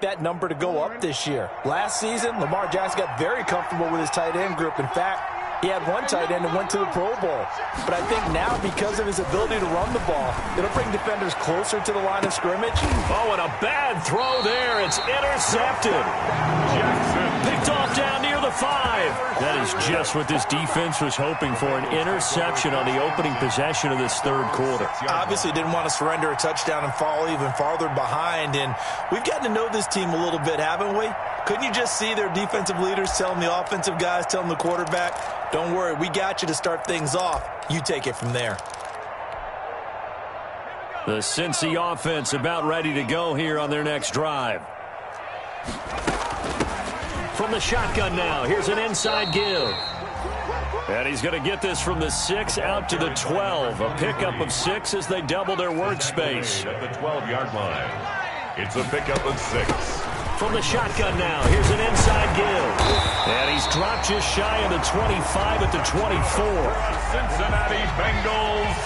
that number to go up this year. Last season, Lamar Jackson got very comfortable with his tight end group. In fact, he had one tight end and went to the Pro Bowl. But I think now, because of his ability to run the ball, it'll bring defenders closer to the line of scrimmage. Oh, and a bad throw there. It's intercepted. Jackson picked off down near the 5. That is just what this defense was hoping for, an interception on the opening possession of this third quarter. Obviously didn't want to surrender a touchdown and fall even farther behind. And we've gotten to know this team a little bit, haven't we? Couldn't you just see their defensive leaders telling the offensive guys, telling the quarterback, don't worry, we got you to start things off. You take it from there. The Cincy offense about ready to go here on their next drive. From the shotgun now, here's an inside give. And he's going to get this from the 6 out to the 12. A pickup of 6 as they double their workspace. At the 12-yard line, it's a pickup of 6. From the shotgun now, here's an inside give. And he's dropped just shy of the 25 at the 24. Cincinnati Bengals.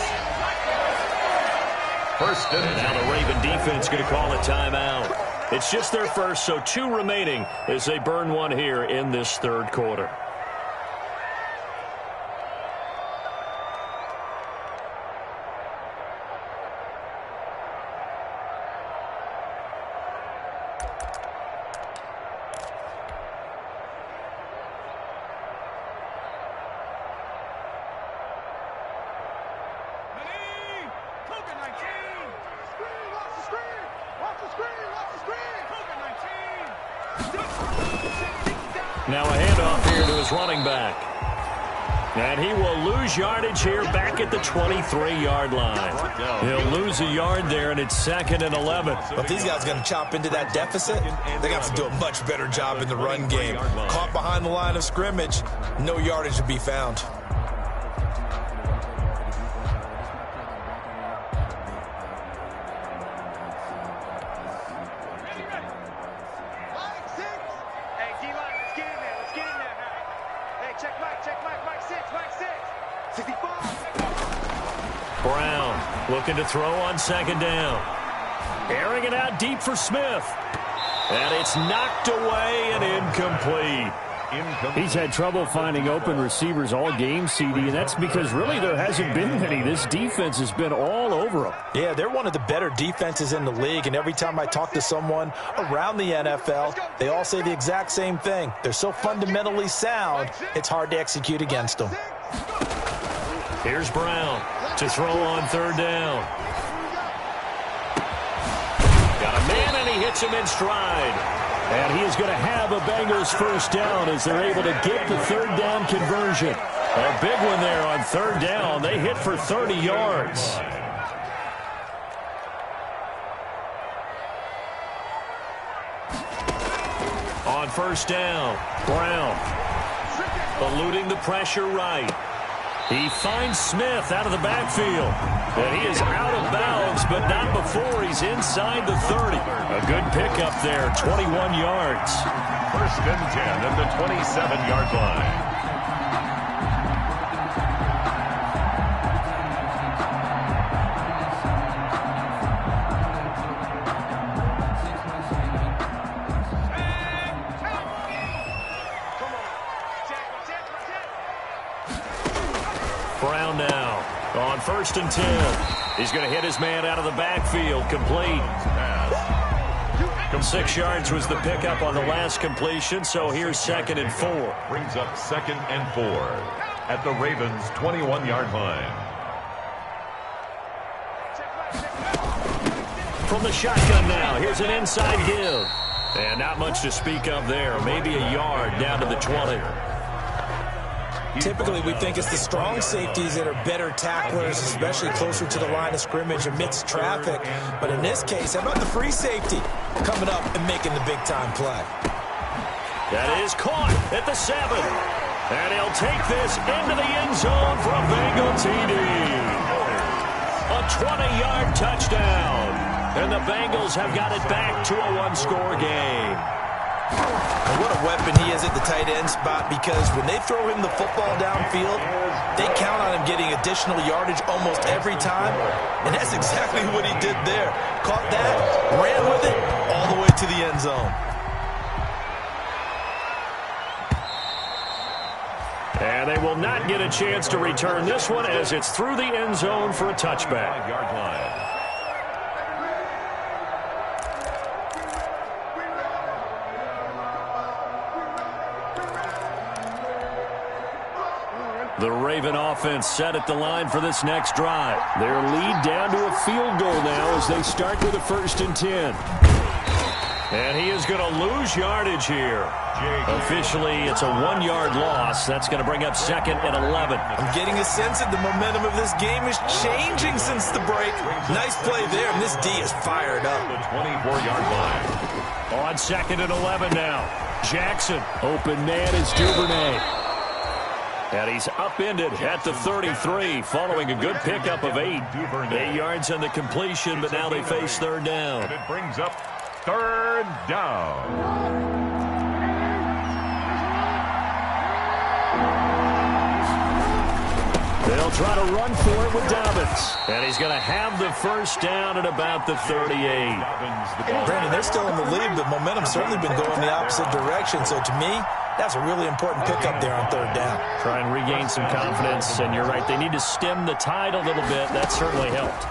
First and now the Raven defense going to call a timeout. It's just their first, so 2 remaining as they burn one here in this third quarter. Now a handoff here to his running back. And he will lose yardage here back at the 23-yard line. He'll lose a yard there, and it's 2nd and 11. But if these guys are going to chop into that deficit, they got to do a much better job in the run game. Caught behind the line of scrimmage, no yardage to be found. Brown looking to throw on 2nd down. Airing it out deep for Smith. And it's knocked away and incomplete. He's had trouble finding open receivers all game, CD, and that's because really there hasn't been many. This defense has been all over them. Yeah, they're one of the better defenses in the league, and every time I talk to someone around the NFL, they all say the exact same thing. They're so fundamentally sound, it's hard to execute against them. Here's Brown to throw on 3rd down. Got a man, and he hits him in stride. And he is going to have a Bengals first down as they're able to get the 3rd down conversion. A big one there on 3rd down. They hit for 30 yards. On 1st down, Brown eluding the pressure right. He finds Smith out of the backfield. And he is out of bounds, but not before he's inside the 30. A good pickup there, 21 yards. 1st and 10 at the 27-yard line. Brown now on 1st and 10. He's going to hit his man out of the backfield, complete. 6 yards was the pickup on the last completion, so here's 2nd and 4. Brings up 2nd and 4 at the Ravens' 21-yard line. From the shotgun now, here's an inside give. And not much to speak of there, maybe a yard down to the 20. Typically, we think it's the strong safeties that are better tacklers, especially closer to the line of scrimmage amidst traffic. But in this case, how about the free safety coming up and making the big-time play? That is caught at the 7. And he'll take this into the end zone for a Bengal TD. A 20-yard touchdown. And the Bengals have got it back to a 1-score game. And what a weapon he is at the tight end spot, because when they throw him the football downfield, they count on him getting additional yardage almost every time. And that's exactly what he did there. Caught that, ran with it, all the way to the end zone. And they will not get a chance to return this one as it's through the end zone for a touchback. 5-yard line. The Raven offense set at the line for this next drive. Their lead down to a field goal now as they start with a 1st and 10. And he is going to lose yardage here. Officially, it's a 1-yard loss. That's going to bring up 2nd and 11. I'm getting a sense that the momentum of this game is changing since the break. Nice play there, and this D is fired up. The 24-yard line. On 2nd and 11 now. Jackson. Open man is Duvernay. And he's upended at the 33 following a good pickup of 8. 8 yards on the completion, but now they face 3rd down. And it brings up 3rd down. They'll try to run for it with Dobbins. And he's going to have the 1st down at about the 38. Brandon, they're still in the lead, but momentum's certainly been going the opposite direction. So to me, that's a really important pickup there on 3rd down. Try and regain some confidence, and you're right, they need to stem the tide a little bit. That certainly helped.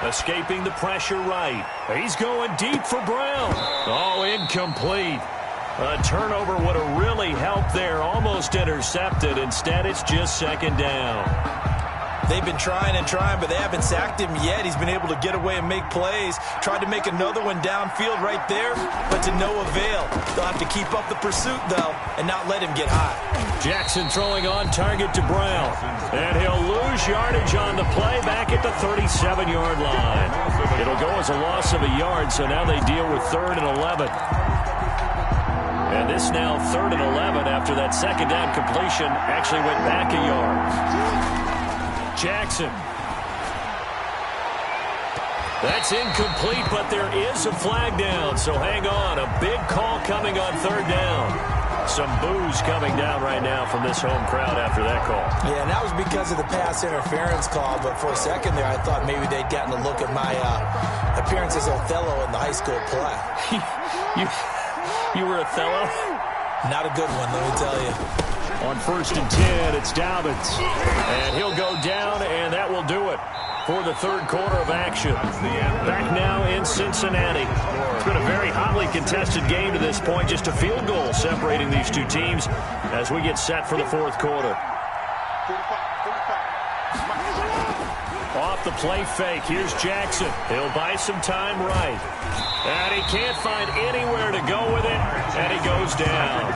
Escaping the pressure right. He's going deep for Brown. Oh, incomplete. A turnover would have really helped there. Almost intercepted. Instead, it's just 2nd down. They've been trying and trying, but they haven't sacked him yet. He's been able to get away and make plays. Tried to make another one downfield right there, but to no avail. They'll have to keep up the pursuit, though, and not let him get hot. Jackson throwing on target to Brown. And he'll lose yardage on the play back at the 37-yard line. It'll go as a loss of a yard, so now they deal with 3rd and 11. And this now 3rd and 11 after that 2nd down completion actually went back a yard. Jackson. That's incomplete, but there is a flag down, so hang on. A big call coming on 3rd down. Some boos coming down right now from this home crowd after that call. Yeah, and that was because of the pass interference call, but for a second there I thought maybe they'd gotten a look at my appearance as Othello in the high school play. You were Othello? Not a good one, let me tell you. On 1st and 10, it's Dobbins. And he'll go down, and that will do it for the 3rd quarter of action. Back now in Cincinnati. It's been a very hotly contested game to this point. Just a field goal separating these two teams as we get set for the 4th quarter. Off the play fake. Here's Jackson. He'll buy some time right. And he can't find anywhere to go with it, and he goes down.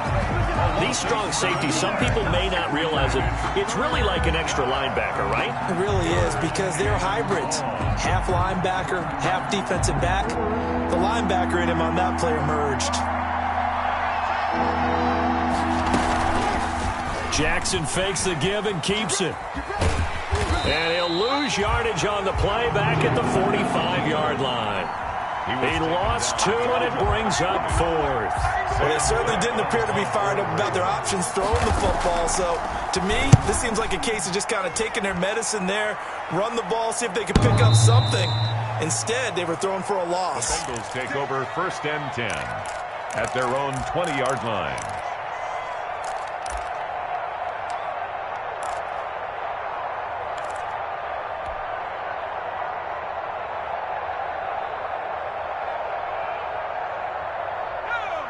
These strong safeties, some people may not realize it. It's really like an extra linebacker, right? It really is, because they're hybrids. Half linebacker, half defensive back. The linebacker in him on that play emerged. Jackson fakes the give and keeps it. And he'll lose yardage on the play back at the 45-yard line. He lost 2, and it brings up 4th. Well, they certainly didn't appear to be fired up about their options throwing the football. So, to me, this seems like a case of just kind of taking their medicine there, run the ball, see if they could pick up something. Instead, they were throwing for a loss. The Bengals take over 1st and 10 at their own 20-yard line.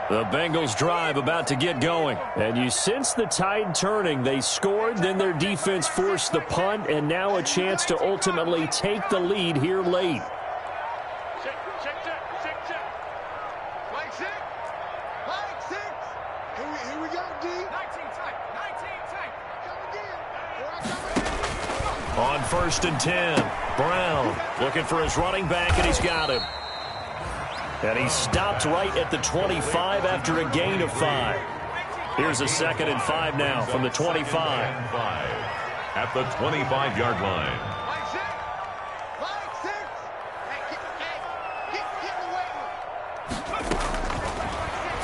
The Bengals drive about to get going. And you sense the tide turning. They scored, then their defense forced the punt, and now a chance to ultimately take the lead here late. Check. Flag 6. Here we go, D. 19 tight. Come again. On 1st and 10, Brown looking for his running back, and he's got him. And he stopped right at the 25 after a gain of 5. Here's a 2nd and 5 now from the 25. At the 25-yard line. Flag 6. Hey, get away.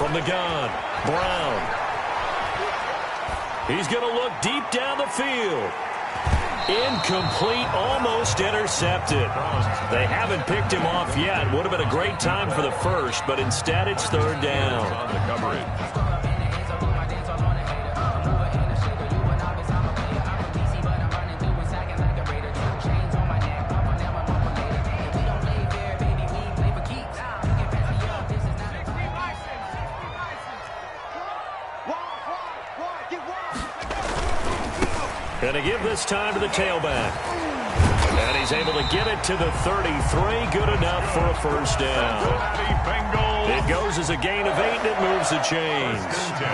From the gun, Brown. He's going to look deep down the field. Incomplete, almost intercepted. They haven't picked him off yet. Would have been a great time for the first, but instead it's third down. On the coverage. Going to give this time to the tailback. And he's able to get it to the 33. Good enough for a first down. It goes as a gain of 8, and it moves the chains.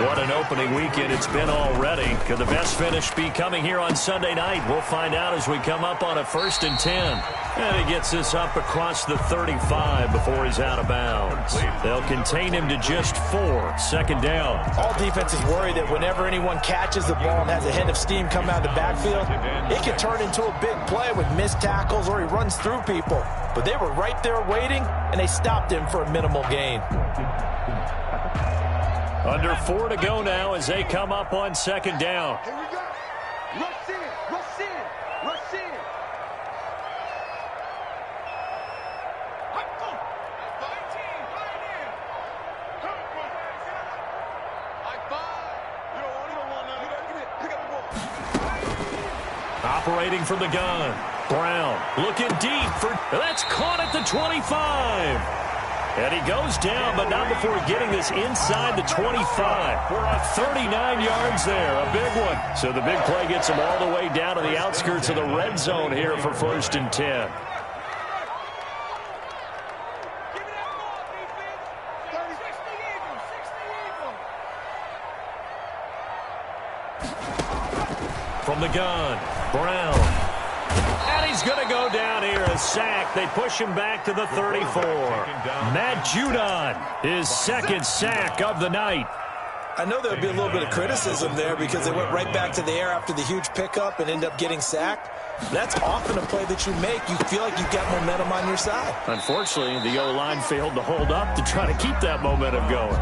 What an opening weekend it's been already. Could the best finish be coming here on Sunday night? We'll find out as we come up on a 1st and 10. And he gets this up across the 35 before he's out of bounds. They'll contain him to just 4. Second down. All defenses worry that whenever anyone catches the ball and has a head of steam come out of the backfield, it can turn into a big play with missed tackles or he runs through people. But they were right there waiting, and they stopped him for a minimal gain. Under 4 to go now as they come up on second down. Here we go. Rush in, rush in, rush in. Operating from the gun. Brown looking deep for... That's caught at the 25. And he goes down, but not before getting this inside the 25. For a 39 yards there, a big one. So the big play gets him all the way down to the outskirts of the red zone here for 1st and 10. From the gun, Brown. And he's going to go down here, a sack. They push him back to the 34. Matt Judon, his 2nd sack of the night. I know there'll be a little bit of criticism there because they went right back to the air after the huge pickup and end up getting sacked. That's often a play that you make. You feel like you've got momentum on your side. Unfortunately, the O-line failed to hold up to try to keep that momentum going.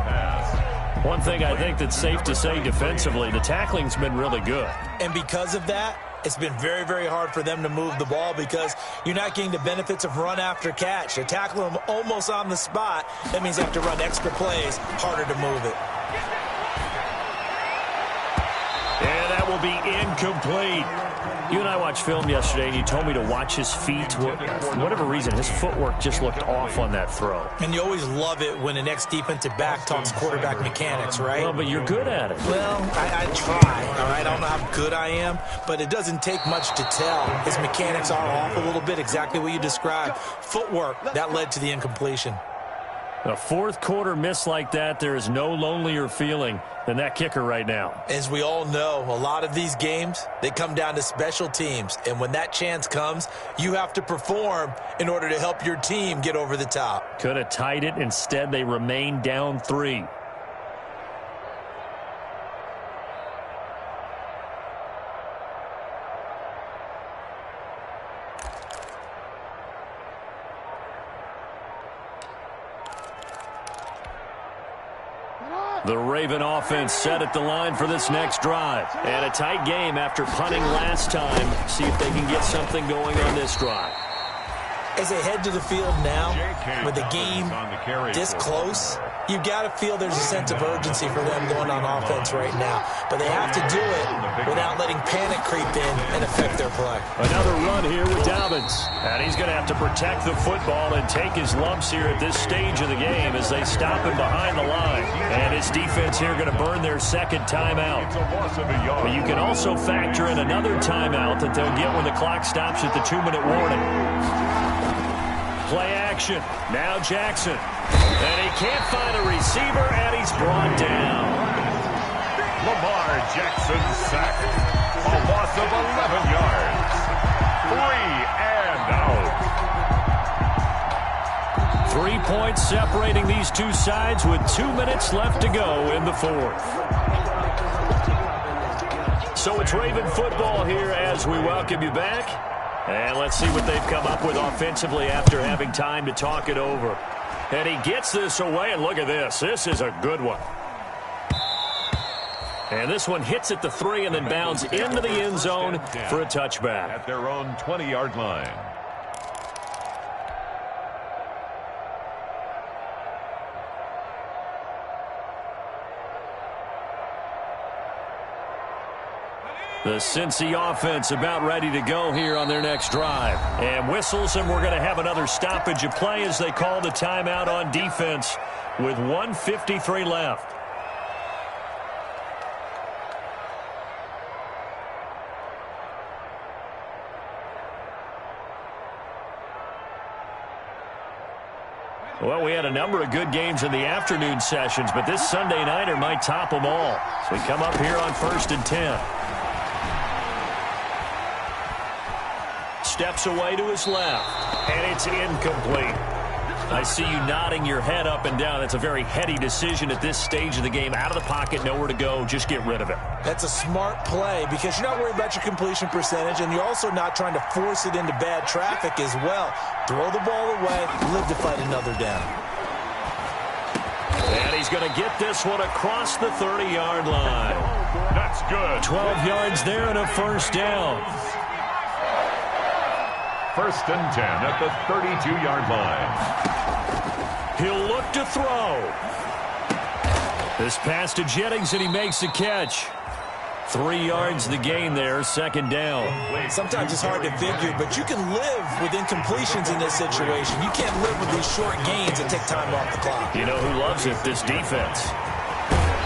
One thing I think that's safe to say defensively, the tackling's been really good. And because of that, it's been very, very hard for them to move the ball because you're not getting the benefits of run after catch. They tackle them almost on the spot. That means they have to run extra plays, harder to move it. And that will be incomplete. You and I watched film yesterday, and you told me to watch his feet. For whatever reason, his footwork just looked off on that throw. And you always love it when an ex-defensive back talks quarterback mechanics, right? Well, but you're good at it. Well, I try, all right? I don't know how good I am, but it doesn't take much to tell. His mechanics are off a little bit, exactly what you described. Footwork, that led to the incompletion. A 4th quarter miss like that, there is no lonelier feeling than that kicker right now. As we all know, a lot of these games, they come down to special teams. And when that chance comes, you have to perform in order to help your team get over the top. Could have tied it. Instead, they remain down 3. The Raven offense set at the line for this next drive. And a tight game after punting last time. See if they can get something going on this drive. As they head to the field now, with the game this close, you've got to feel there's a sense of urgency for them going on offense right now. But they have to do it without letting panic creep in and affect their play. Another run here with Dobbins. And he's going to have to protect the football and take his lumps here at this stage of the game as they stop him behind the line. And his defense here going to burn their 2nd timeout. But you can also factor in another timeout that they'll get when the clock stops at the 2-minute warning. Play action. Now Jackson. And he can't find a receiver, and he's brought down. Lamar Jackson sacked. A loss of 11 yards. 3 and out. 3 points separating these two sides with 2 minutes left to go in the 4th. So it's Raven football here as we welcome you back. And let's see what they've come up with offensively after having time to talk it over. And he gets this away, and look at this. This is a good one. And this one hits at the 3 and then bounds into the end zone for a touchback. At their own 20-yard line. The Cincy offense about ready to go here on their next drive. And whistles, and we're going to have another stoppage of play as they call the timeout on defense with 1:53 left. Well, we had a number of good games in the afternoon sessions, but this Sunday nighter might top them all. So we come up here on 1st and 10. Steps away to his left, and it's incomplete. I see you nodding your head up and down. That's a very heady decision at this stage of the game. Out of the pocket, nowhere to go. Just get rid of it. That's a smart play because you're not worried about your completion percentage, and you're also not trying to force it into bad traffic as well. Throw the ball away, live to fight another down. And he's going to get this one across the 30-yard line. That's good. 12 yards there and a first down. 1st and 10 at the 32-yard line. He'll look to throw. This pass to Jennings, and he makes the catch. 3 yards the gain there, 2nd down. Sometimes it's hard to figure, but you can live with incompletions in this situation. You can't live with these short gains that take time off the clock. You know who loves it? This defense.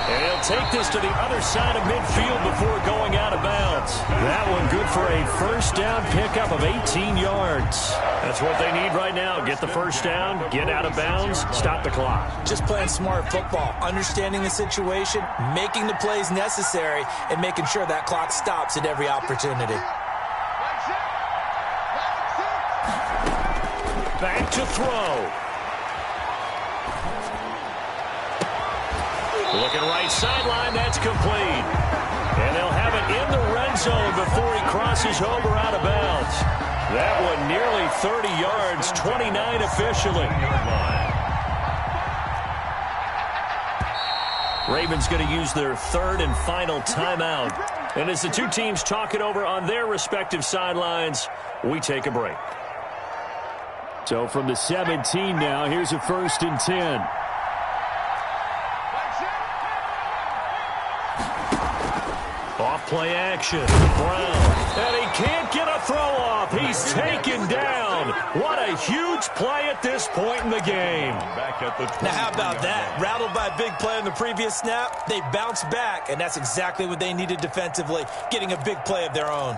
And he'll take this to the other side of midfield before going out of bounds. That one good for a first down pickup of 18 yards. That's what they need right now. Get the first down, get out of bounds, stop the clock. Just playing smart football, understanding the situation, making the plays necessary, and making sure that clock stops at every opportunity. Back to throw. Looking right sideline, that's complete. And they'll have it in the red zone before he crosses over out of bounds. That one nearly 30 yards, 29 officially. Ravens going to use their 3rd and final timeout. And as the two teams talk it over on their respective sidelines, we take a break. So from the 17 now, here's a 1st and 10. Off-play action. Brown. And he can't get a throw off. He's taken down. What a huge play at this point in the game. Now, how about that? Rattled by a big play on the previous snap, they bounced back, and that's exactly what they needed defensively, getting a big play of their own.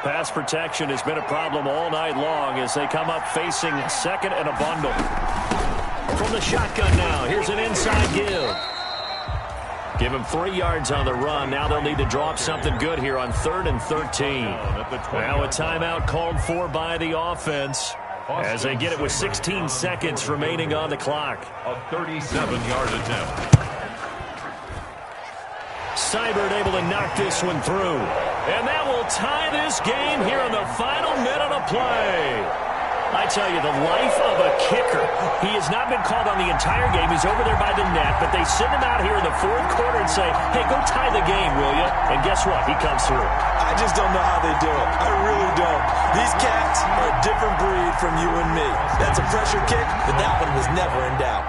Pass protection has been a problem all night long as they come up facing 2nd and a bundle. From the shotgun now, here's an inside give. Give him 3 yards on the run. Now they'll need to draw up something good here on 3rd and 13. Now a timeout called for by the offense as they get it with 16 seconds remaining on the clock. A 37-yard attempt. Seibert able to knock this one through. And that will tie this game here in the final minute of play. I tell you, the life of a kicker. He has not been called on the entire game. He's over there by the net, but they send him out here in the 4th quarter and say, hey, go tie the game, will you? And guess what? He comes through. I just don't know how they do it. I really don't. These cats are a different breed from you and me. That's a pressure kick, but that one was never in doubt.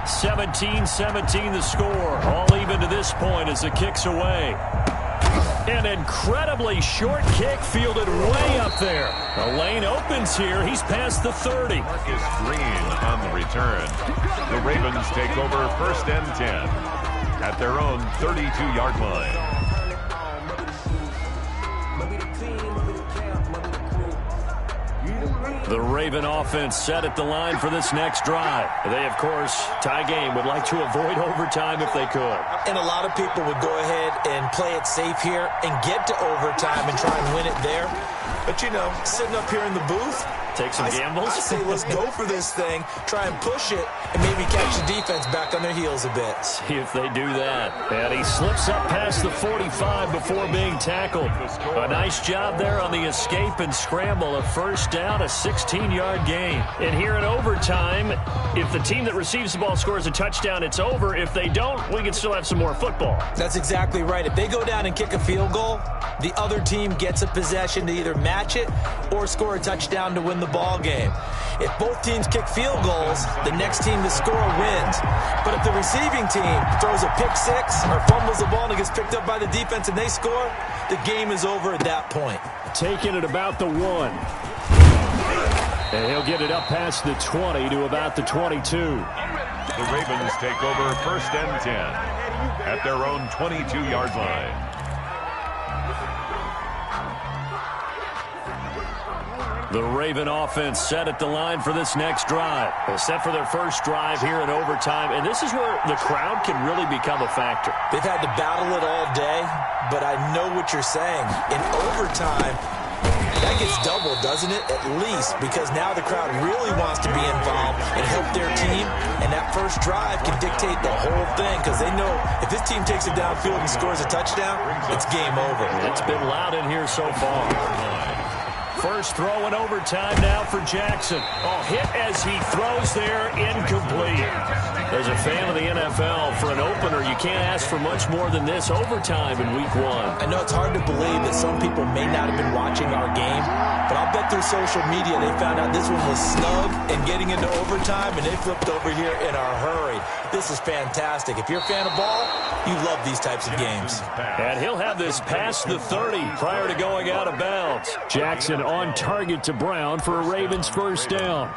17-17 the score. All even to this point as the kick's away. An incredibly short kick fielded way up there. The lane opens here. He's past the 30. Marcus Green on the return. The Ravens take over 1st and 10 at their own 32-yard line. The Raven offense set at the line for this next drive. They, of course, tie game, would like to avoid overtime if they could. And a lot of people would go ahead and play it safe here and get to overtime and try and win it there. But, you know, sitting up here in the booth, Take some gambles? I say let's go for this thing, try and push it, and maybe catch the defense back on their heels a bit. See if they do that. And he slips up past the 45 before being tackled. A nice job there on the escape and scramble. A first down, a 16-yard gain. And here in overtime, if the team that receives the ball scores a touchdown, it's over. If they don't, we can still have some more football. That's exactly right. If they go down and kick a field goal, the other team gets a possession to either match it or score a touchdown to win the ball game. If both teams kick field goals, the next team to score wins. But if the receiving team throws a pick six or fumbles the ball and it gets picked up by the defense and they score, the game is over at that point. Taking it about the 1. And he'll get it up past the 20 to about the 22. The Ravens take over first and 10 at their own 22-yard line. The Raven offense set at the line for this next drive. They're set for their first drive here in overtime, and this is where the crowd can really become a factor. They've had to battle it all day, but I know what you're saying. In overtime, that gets doubled, doesn't it? At least, because now the crowd really wants to be involved and help their team, and that first drive can dictate the whole thing because they know if this team takes it downfield and scores a touchdown, it's game over. It's been loud in here so far. First throw in overtime now for Jackson. Oh, hit as he throws there, incomplete. As a fan of the NFL, for an opener, you can't ask for much more than this overtime in week 1. I know it's hard to believe that some people may not have been watching our game, but I'll bet through social media they found out this one was snug and getting into overtime, and they flipped over here in a hurry. This is fantastic. If you're a fan of ball, you love these types of games. And he'll have this past the 30 prior to going out of bounds. Jackson on target to Brown for a Ravens first down.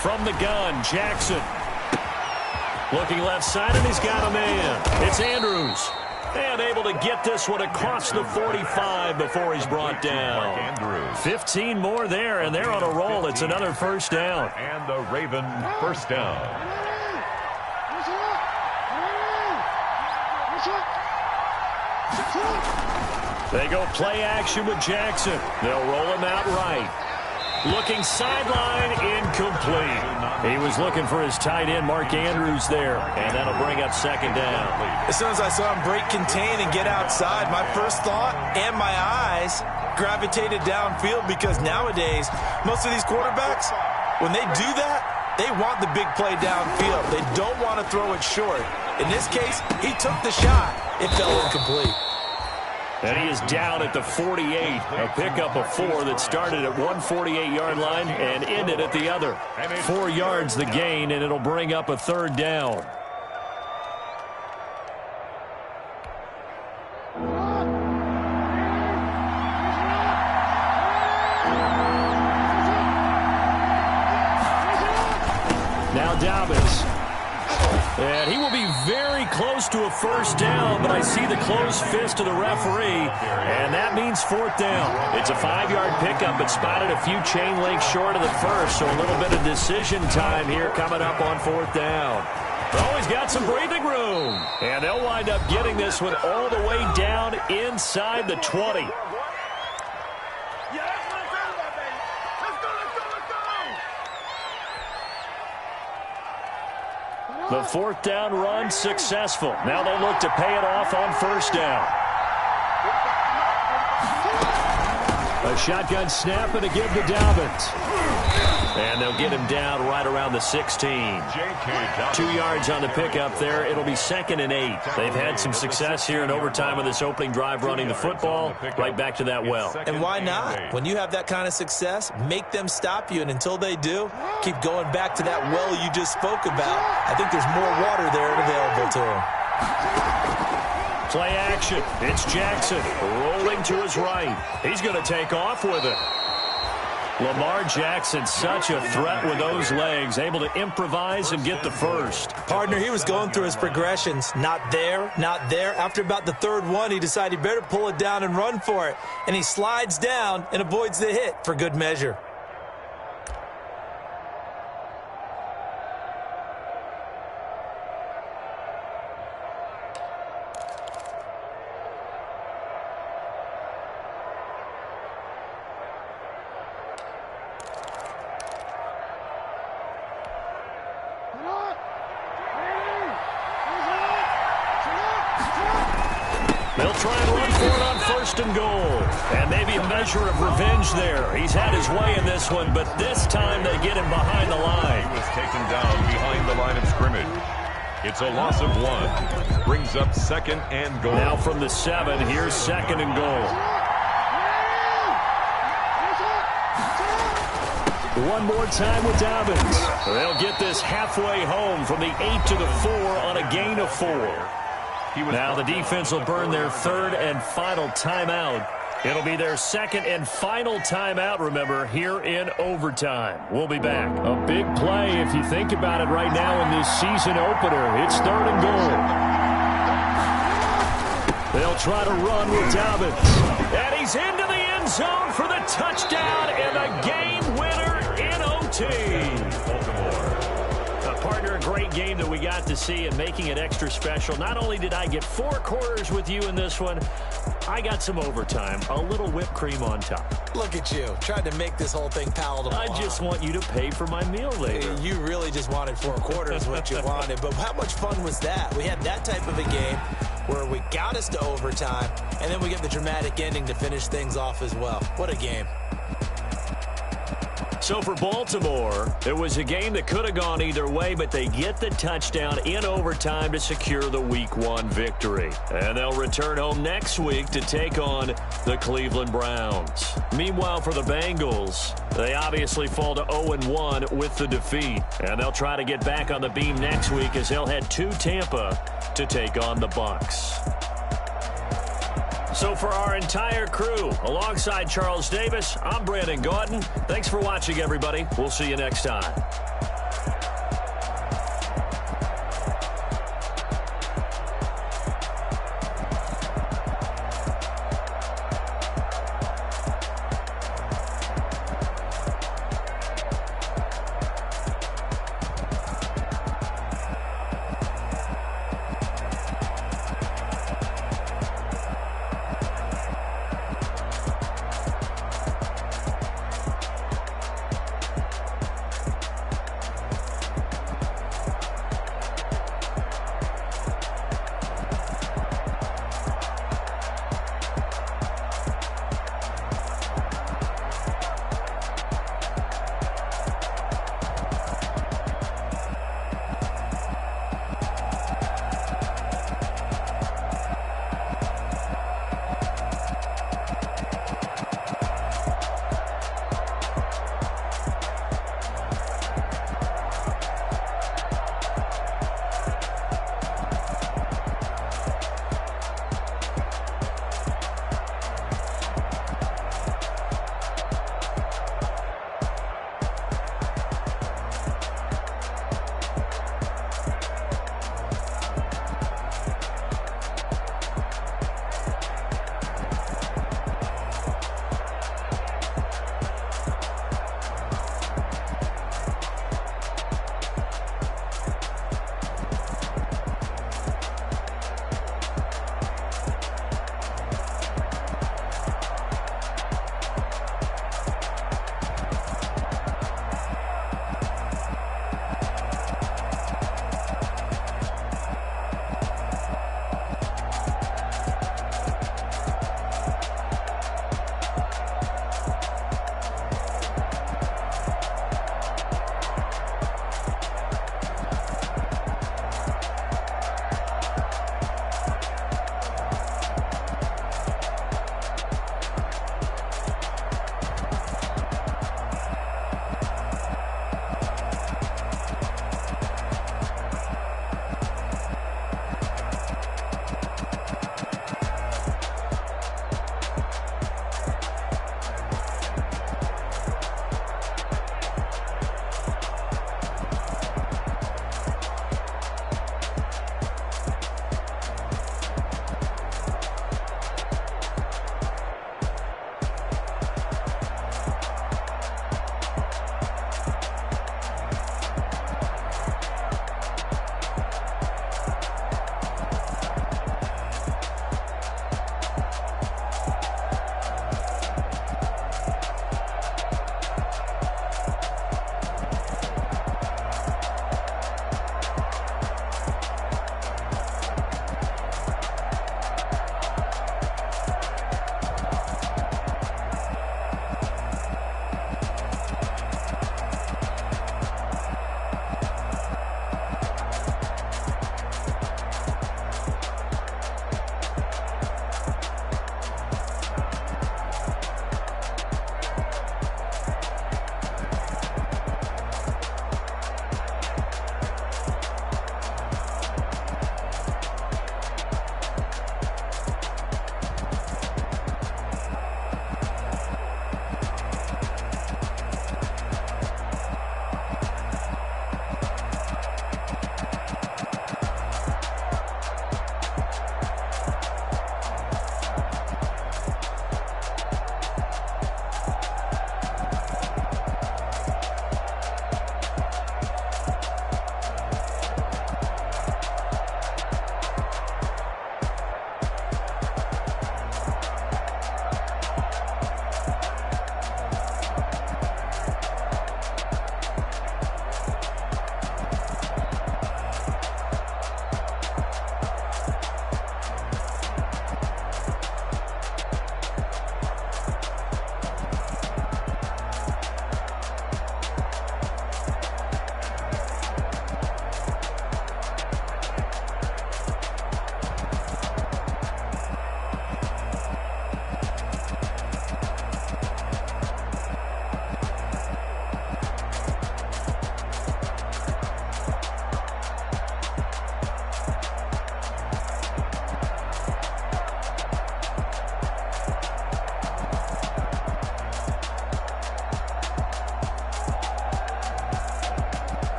From the gun, Jackson. Looking left side, and he's got a man. It's Andrews. And able to get this one across the 45 before he's brought down. 15 more there, and they're on a roll. It's another first down. And the Raven first down. They go play action with Jackson. They'll roll him out right. Looking sideline, incomplete. He was looking for his tight end, Mark Andrews, there, and that'll bring up second down. As soon as I saw him break contain and get outside, my first thought and my eyes gravitated downfield because nowadays, most of these quarterbacks, when they do that, they want the big play downfield. They don't want to throw it short. In this case, he took the shot. It fell incomplete. And he is down at the 48, a pickup of 4 that started at 148-yard line and ended at the other. 4 yards the gain, and it'll bring up a third down. Now Dobbins. And he will be very close to a first down, but I see the closed fist of the referee, and that means fourth down. It's a 5-yard pickup, but spotted a few chain links short of the first, so a little bit of decision time here coming up on fourth down. Oh, he's got some breathing room, and they'll wind up getting this one all the way down inside the 20. The fourth down run successful. Now they look to pay it off on first down. A shotgun snap and a give to Dobbins. And they'll get him down right around the 16. 2 yards on the pickup there. It'll be 2nd and 8. They've had some success here in overtime on this opening drive running the football. Right back to that well. And why not? When you have that kind of success, make them stop you. And until they do, keep going back to that well you just spoke about. I think there's more water there available to them. Play action. It's Jackson rolling to his right. He's going to take off with it. Lamar Jackson, such a threat with those legs, able to improvise and get the first. Partner, he was going through his progressions. Not there, not there. After about the third one, he decided he better pull it down and run for it. And he slides down and avoids the hit for good measure. They'll try and run for it on 1st and goal. And maybe a measure of revenge there. He's had his way in this one, but this time they get him behind the line. He was taken down behind the line of scrimmage. It's a loss of 1. Brings up 2nd and goal. Now from the 7, here's 2nd and goal. One more time with Dobbins. They'll get this halfway home from the 8 to the 4 on a gain of 4. Now the defense will burn their 3rd and final timeout. It'll be their 2nd and final timeout, remember, here in overtime. We'll be back. A big play if you think about it right now in this season opener. It's 3rd and goal. They'll try to run with Dobbins. And he's into the end zone for the touchdown and the game winner in OT. Partner, a great game that we got to see and making it extra special. Not only did I get 4 quarters with you in this one, I got some overtime, a little whipped cream on top. Look at you, trying to make this whole thing palatable. I just want you to pay for my meal later. You really just wanted 4 quarters, what you wanted. But how much fun was that? We had that type of a game where we got us to overtime, and then we get the dramatic ending to finish things off as well. What a game. So for Baltimore, it was a game that could have gone either way, but they get the touchdown in overtime to secure the Week 1 victory. And they'll return home next week to take on the Cleveland Browns. Meanwhile, for the Bengals, they obviously fall to 0-1 with the defeat. And they'll try to get back on the beam next week as they'll head to Tampa to take on the Bucs. So for our entire crew, alongside Charles Davis, I'm Brandon Gaudin. Thanks for watching, everybody. We'll see you next time.